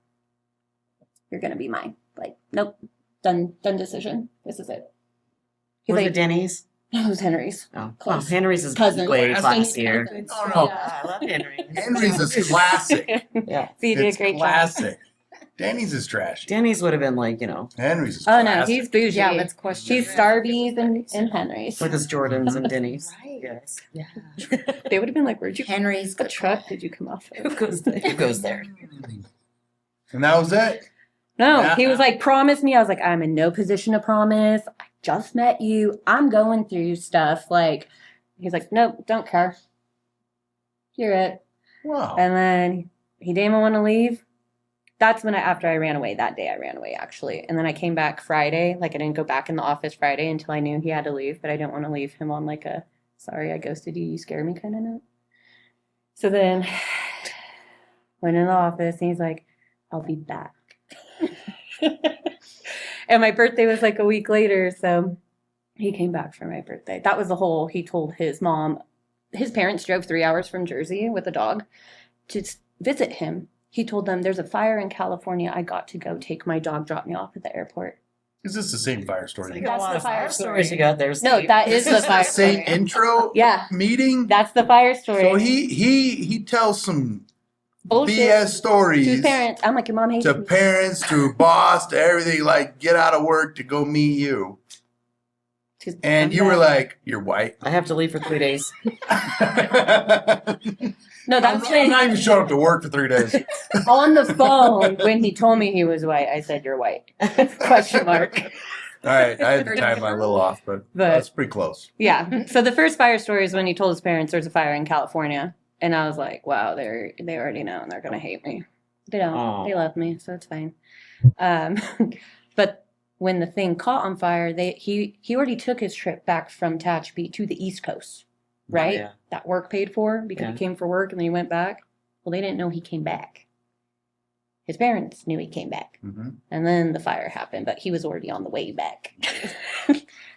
you're going to be mine. Like, nope. Done decision. This is it. He's Was like, it Denny's? no, it was Henry's. Oh, Close. Henry's is Cousin. way Henry's classier. cousin. Oh, I love Henry's. Henry's is classic. Yeah. So you did a It's great job. classic. Danny's is trash. Denny's would have been like, Henry's is Oh classic. no, he's bougie. Yeah, let's question. He's Starbies and Henry's. with his Jordans and Denny's. Right. Yes. Yeah. They would have been like, "Where'd you? Henry's What truck did you come off of?" Who goes there? Who goes there? And that was it. No, Yeah. he was like, "Promise me." I was like, "I'm in no position to promise. I just met you. I'm going through stuff." Like, he's like, "Nope, don't care. You're it." Wow. And then he didn't even want to leave. That's when after I ran away. That day I ran away, actually. And then I came back Friday. Like, I didn't go back in the office Friday until I knew he had to leave. But I didn't want to leave him on like a, sorry, I ghosted you. You scared me kind of note. So then went in the office and he's like, I'll be back. And my birthday was like a week later. So He came back for my birthday. That was the whole, he told his mom, his parents drove 3 hours from Jersey with a dog to visit him. He told them, there's a fire in California. I got to go take my dog, drop me off at the airport. Is this the same fire You story? got a That's lot the of fire fire story. stories you got there. No, Steve. that is the fire Same story. intro Yeah. meeting? That's the fire story. So he tells some Bullshit BS stories to his parents. I'm like, your mom hates to me. parents, to boss, to everything, like get out of work to go meet you. And you were like, you're white. I have to leave for 3 days. No, I'm that's not even showing up to work for 3 days. on the phone when he told me he was white. I said, you're white. Question mark. All right, I had to time my little off, but that's pretty close. Yeah. So the first fire story is when he told his parents there's a fire in California. And I was like, wow, they already know and they're going to hate me. They don't. Aw. They love me, so it's fine. But when the thing caught on fire, he already took his trip back from Tehachapi to the East Coast, right? Yeah. That work paid for because Yeah. he came for work and then he went back. Well, they didn't know he came back. His parents knew he came back. Mm-hmm. And then the fire happened, but he was already on the way back. So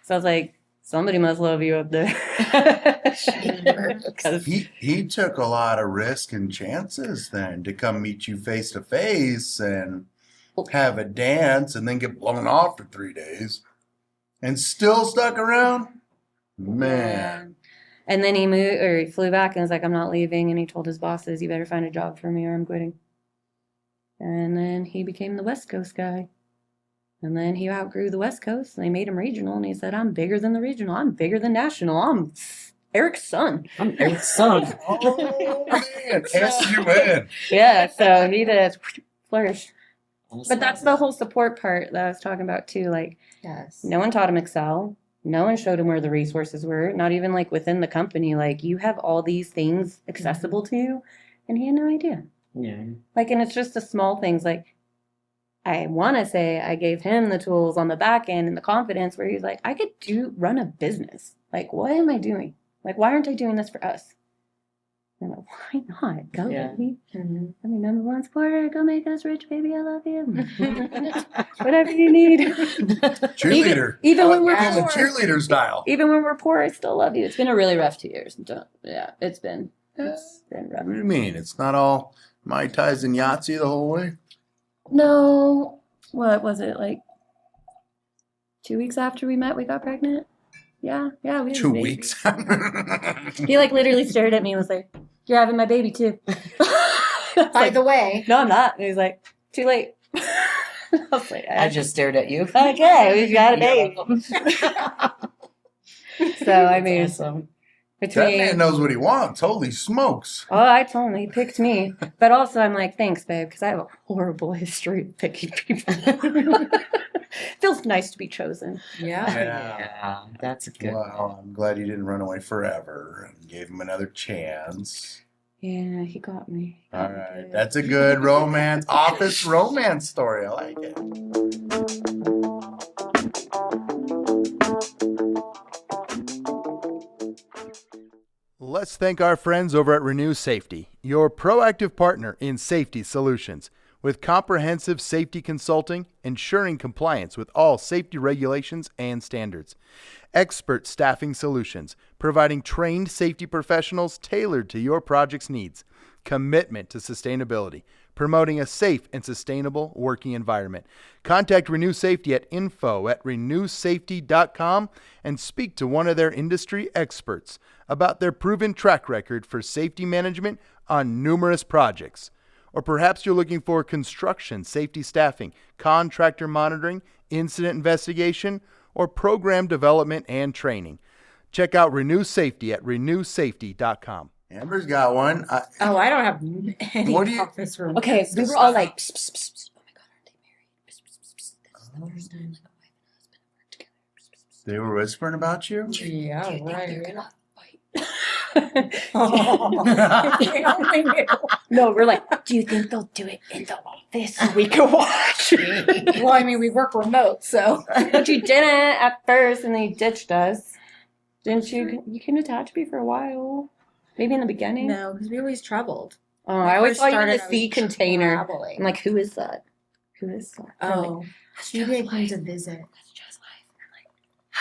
I was like, somebody must love you up there. 'Cause- He took a lot of risk and chances then to come meet you face to face and have a dance and then get blown off for 3 days and still stuck around. Man. And then he moved, or he flew back and was like, I'm not leaving. And he told his bosses, you better find a job for me or I'm quitting. And then he became the West Coast guy. And then he outgrew the West Coast and they made him regional. And he said, I'm bigger than the regional. I'm bigger than national. I'm Eric's son. I'm Eric's son. Oh man, S-U-N. Yeah, so he just flourished. Awesome. But that's the whole support part that I was talking about too. Like, Yes. no one taught him Excel. No one showed him where the resources were, not even like within the company. Like, you have all these things accessible to you, and he had no idea. Yeah. Like, and it's just the small things. Like, I want to say I gave him the tools on the back end and the confidence where he's like, I could run a business. Like, what am I doing? Like, why aren't I doing this for us? And I'm like, why not? Go, Yeah. baby. Mhm. I'm your number one supporter. Go make us rich, baby. I love you. Whatever you need. Cheerleader. Even when we're In the poor. cheerleader style. Even when we're poor, I still love you. It's been a really rough 2 years. Yeah, it's been rough. What do you mean? It's not all Mai Tais and Yahtzee the whole way? No, what was it, like 2 weeks after we met, we got pregnant? Yeah, we had a 2 baby. weeks. He like literally stared at me and was like, you're having my baby too. By the way, No, I'm not. And he's like, too late. I was like, I just stared at you. okay, we've got a baby. So I That's mean, awesome. That man between knows what he wants. Holy smokes. oh, I told him he picked me, but also I'm like, thanks, babe, because I have a horrible history of picking people. Feels nice to be chosen. yeah. Yeah, that's a good. Well, I'm glad he didn't run away forever and gave him another chance. Yeah, he got me. He All got me right. good. That's a good romance, office romance story. I like it. Let's thank our friends over at Renew Safety, your proactive partner in safety solutions. With comprehensive safety consulting, ensuring compliance with all safety regulations and standards. Expert staffing solutions, providing trained safety professionals tailored to your project's needs. Commitment to sustainability, promoting a safe and sustainable working environment. Contact Renew Safety at info@renewsafety.com and speak to one of their industry experts about their proven track record for safety management on numerous projects. Or perhaps you're looking for construction safety staffing, contractor monitoring, incident investigation, or program development and training. Check out Renew Safety at renewsafety.com. Amber's got one. Oh, I don't have any What do you- office room. Okay, we were all like, psst, psst, psst, psst. Oh my God, aren't they married? Psst, psst, psst, psst. This is the first time like a wife and husband have worked together. Psst, psst, psst. They were whispering about you? Yeah, Do you think they're right. gonna fight? Oh. No, we're like, do you think they'll do it in the office so we can watch? Well, I mean, we work remote, so. But you didn't at first, and then you ditched us. Didn't you? You came to Tehachapi for a while. Maybe in the beginning. No, because we always traveled. Oh, I always first saw you in started, the I sea was container. traveling. I'm like, who is that? Who is that? They're like, Oh, she did come to visit. that's just life. I'm like,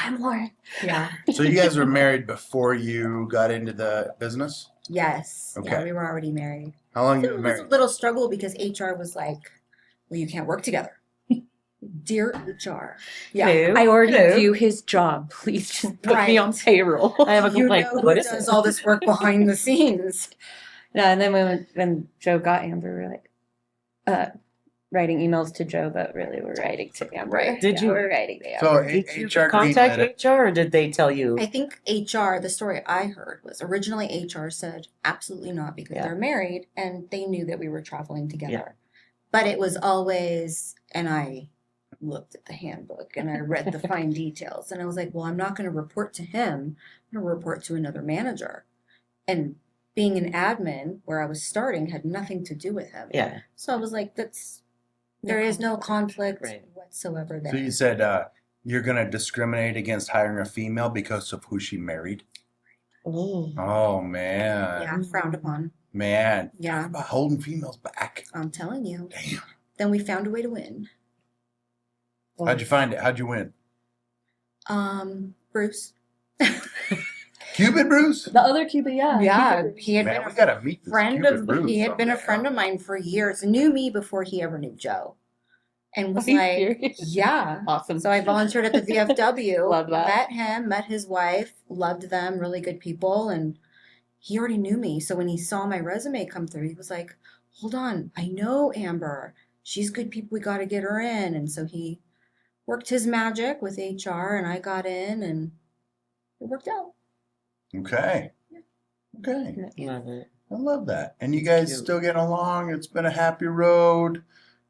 I'm Lauren. Yeah. So you guys were married before you got into the business? Yes. Yeah, Okay. we were already married. How long you It been was a married? little struggle because HR was like, well, you can't work together. Dear HR. Yeah. Hello. I already Hello. do his job. Please just put me Right. on payroll. I have a You complaint. know What who is does it? all this work behind the scenes. No, and then when Joe got Amber, we were like, writing emails to Joe, but really we're writing to Amber. Right. Did you- We're writing to So Amber. Did you HR contact greenlit it. HR or did they tell you? I think HR, the story I heard was originally HR said absolutely not because Yeah. they're married and they knew that we were traveling together. Yeah. But it was always, and I looked at the handbook and I read the fine details and I was like, well, I'm not going to report to him. I'm going to report to another manager. And being an admin where I was starting had nothing to do with him. Yeah. So I was like, there is no conflict Right. whatsoever there. So you said you're going to discriminate against hiring a female because of who she married? Oh. Oh, man. Yeah, frowned upon. Man. Yeah, About holding females back. I'm telling you. Damn. Then we found a way to win. How'd you find it? How'd you win? Bruce. Cupid Bruce? The other Cuba, yeah. Yeah, he had Man, been we a got to meet this friend Cupid of Bruce he had been a someday, friend huh? of mine for years, knew me before he ever knew Joe. And was Are you like, serious? yeah. Awesome. So I volunteered at the VFW. Love that. Met him, met his wife, loved them, really good people, and he already knew me. So when he saw my resume come through, he was like, hold on, I know Amber. She's good people, we gotta get her in. And so he worked his magic with HR and I got in and it worked out. Okay. Okay. Love it. I love that. And you guys Cute. still getting along? It's been a happy road.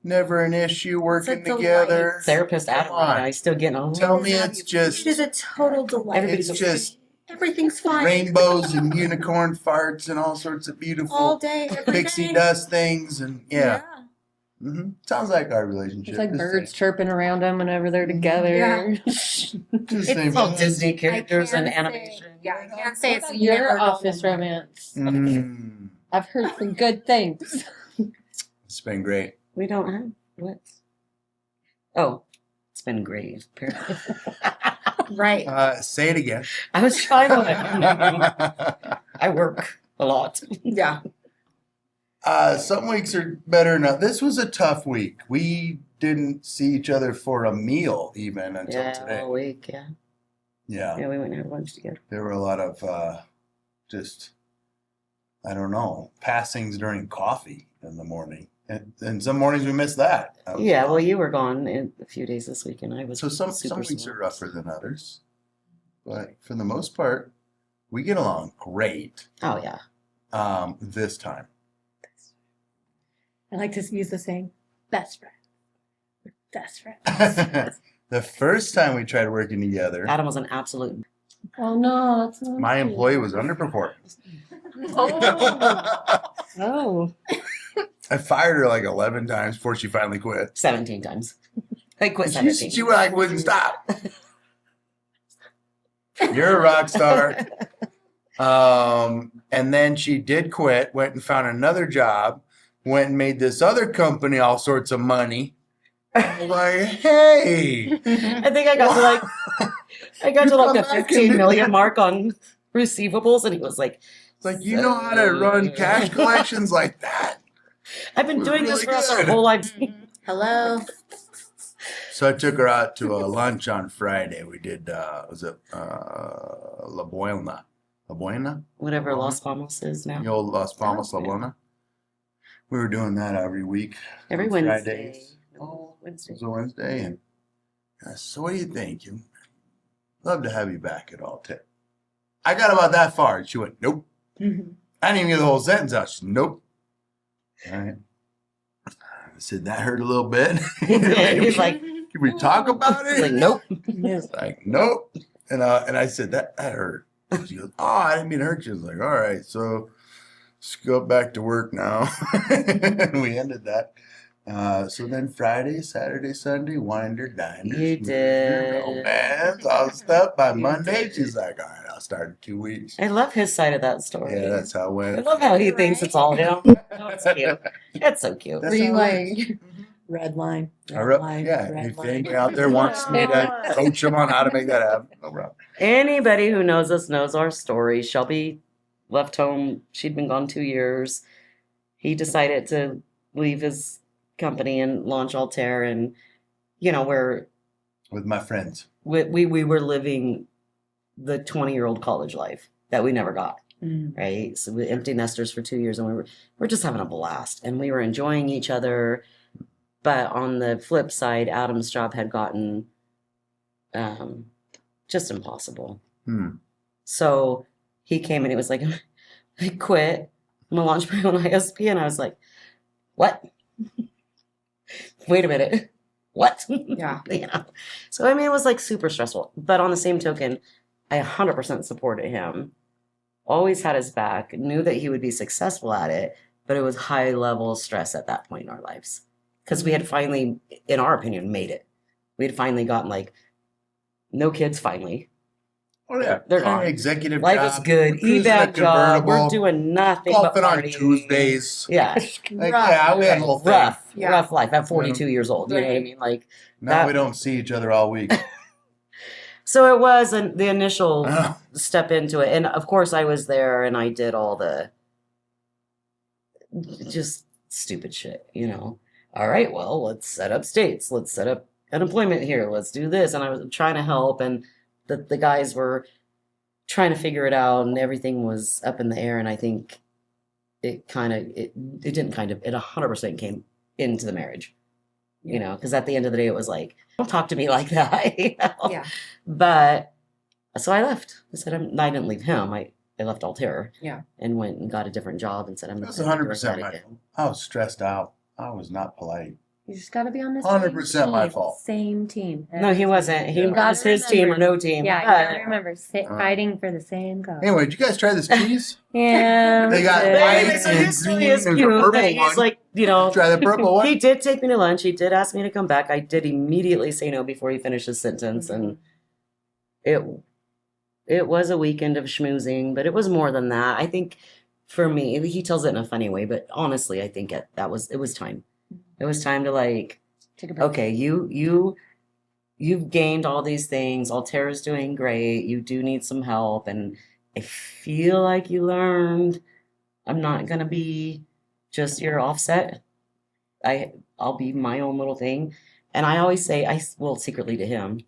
Never an issue working delight. together. Therapist Come Adam on. and I still getting on. Tell me it's It just is a total delight. Everybody's it's just Everything's fine. rainbows and unicorn farts and all sorts of All beautiful day, every pixie day. dust things and Sounds like our relationship. It's like Just birds saying. chirping around them whenever they're together. Yeah. Just It's saying. all Disney characters and I can't say- animation. Yeah, I can't say it's Your never office dull. romance. Mm, I've heard some good things. it's been great. We don't have what? Oh, it's been great. Apparently. Right. Say it again. I was trying to. I work a lot. Yeah. Some weeks are better than others. This was a tough week. We didn't see each other for a meal even until Yeah, today. all week. Yeah, Yeah, yeah. We went and had lunch together. there were a lot of just, I don't know, passings during coffee in the morning. And some mornings we missed that. That was Yeah. fun. Well, you were gone in a few days this week, and I was. So some super weeks are swamped. rougher than others. But for the most part, we get along great Oh yeah. this time. I like to use the saying, best friend. Best friend. The first time we tried working together, Adam was an absolute. Oh no, that's not my true. employee was underperforming. Oh. I fired her like 11 times before she finally quit. 17 times. I quit 17. She like wouldn't stop. You're a rock star. And then she did quit, went and found another job, went and made this other company all sorts of money. I'm like, hey, I think I got to like I got You to like come the back and 15 do million that. mark on receivables, and he was like, it's like, you know how to run cash collections like that. "I've been We're doing this really for us our good." whole life." Hello. So I took her out to a lunch on Friday. We did, was it La Buena? La Buena? Whatever Las Palmas is now. The old Las Palmas La Yeah. Buena. We were doing that every week. Every on Wednesday. Fridays. No, Wednesday. It was a Wednesday. And I said, so what do you think? You love to have you back at all. I got about that far. And she went, nope. I didn't even get the whole sentence out. She said, nope. All right. I said, that hurt a little bit. He's like, Can we talk about it? he's like, nope. It's like, nope. And I said, that hurt. She goes, oh, I didn't mean to hurt you. I was like, all right, so let's go back to work now. And we ended that. So then Friday, Saturday, Sunday, winder, diners. You did. Romance, all the stuff. By You Monday, did. she's like, all right, I'll start in 2 weeks. I love his side of that story. Yeah, that's how it I went. love how he thinks it's all him. Oh, it's cute. It's so cute. That's Were you how it is. like Red line. Yeah, if anybody out there wants me to coach them on how to make that happen, no problem. Anybody who knows us knows our story. Shelby left home. She'd been gone 2 years. He decided to leave his company and launch Altair, and we're With my friends. we were living the 20-year-old college life that we never got. Right? So we empty nesters for 2 years, and we're just having a blast, and we were enjoying each other. But on the flip side, Adam's job had gotten just impossible. So he came and he was like, I quit. I'm gonna launch my own ISP, and I was like, what? Wait a minute. What? Yeah. So I mean, it was like super stressful. But on the same token, I 100% supported him. Always had his back. Knew that he would be successful at it, but it was high level stress at that point in our lives because we had finally, in our opinion, made it. We had finally gotten no kids. Finally. Oh yeah, They're gone. Executive Life job, is good. cruising a Evac job. We're convertible, doing nothing but golfing on partying. Tuesdays. Yeah. Yeah, we had a whole thing. Rough life at 42 years old. You know what I mean? Now we don't see each other all week. So it was the initial step into it. And of course I was there and I did all the just stupid shit, All right, well, let's set up states. Let's set up unemployment here. Let's do this. And I was trying to help, and the guys were trying to figure it out, and everything was up in the air. And I think it 100% came into the marriage, because at the end of the day, it was like, don't talk to me like that. Yeah. But so I left. I said, I didn't leave him. I left Altair. Yeah. And went and got a different job and said, I'm That's not gonna do 100% that my again. fault. I was stressed out. I was not polite. You just got to be on the 100% my fault. Same team. No, he wasn't. He Yeah. was his team or no team. Yeah, you but- gotta remember, fighting for the same cause. Anyway, did you guys try this cheese? Yeah. They got yeah. white So and his story green is and cute. purple That one. he's like, Try the purple one. he did take me to lunch. He did ask me to come back. I did immediately say no before he finished his sentence, and it was a weekend of schmoozing, but it was more than that. I think for me, he tells it in a funny way, but honestly, I think it was time. It was time to Take a break. okay, you've gained all these things. Altair's doing great. You do need some help, and I feel like you learned. I'm not gonna be just your offset. I'll be my own little thing. And I always say, secretly to him,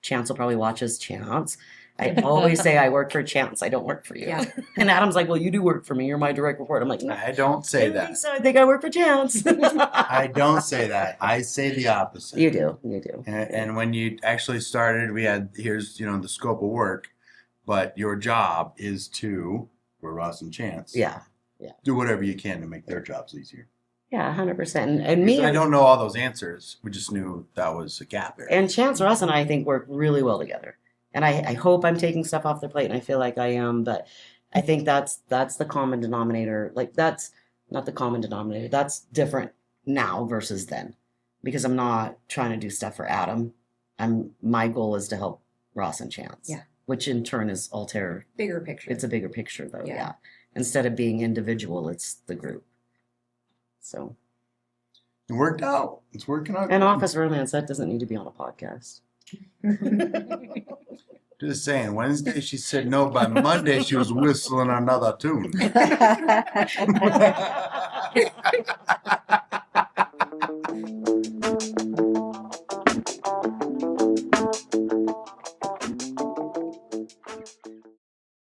Chance will probably watch us. Chance. I always say I work for Chance. I don't work for you. Yeah. And Adam's like, well, you do work for me. You're my direct report. I'm like, no, I don't I say don't think that. so. I think I work for Chance. I don't say that. I say the opposite. You do. And when you actually started, here's the scope of work, but your job is to, for Ross and Chance, Yeah. do whatever you can to make their jobs easier. Yeah, 100%. And me I don't know all those answers. We just knew that was a gap there. and Chance, Ross, and I think work really well together. And I hope I'm taking stuff off their plate, and I feel like I am. But I think that's the common denominator. That's not the common denominator. That's different now versus then, because I'm not trying to do stuff for Adam. My goal is to help Ross and Chance. Yeah. Which in turn is Altair. Bigger picture. It's a bigger picture, though. Yeah. Yeah. Instead of being individual, it's the group. So. It worked out. It's working out. And good. Office Romance, that doesn't need to be on a podcast. Just saying. Wednesday she said no. By Monday she was whistling another tune.